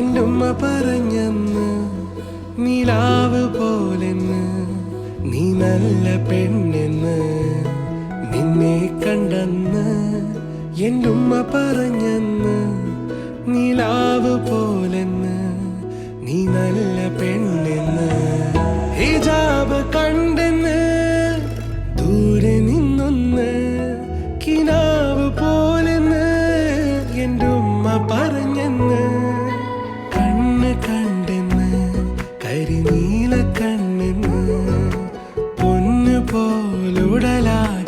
എന്റുമ്മ പറഞ്ഞന്ന് നിലാവ് പോലെന്ന് നീ നല്ല പെണ്ണെന്ന് നിന്നെ കണ്ടെന്ന് എന്റുമ്മ പറഞ്ഞന്ന് നിലാവ് പോലെന്ന് നീ നല്ല പെണ്ണെന്ന് ഹിജാബ് കണ്ടെന്ന് ദൂരെ നിന്നൊന്ന് കിനാവ് പോലെന്ന് എന്റുമ്മ പറഞ്ഞെന്ന് കണ്ണ് കണ്ടെന്ന് കരിനീല കണ്ണെന്ന് പൊന്നു പോലുടലായി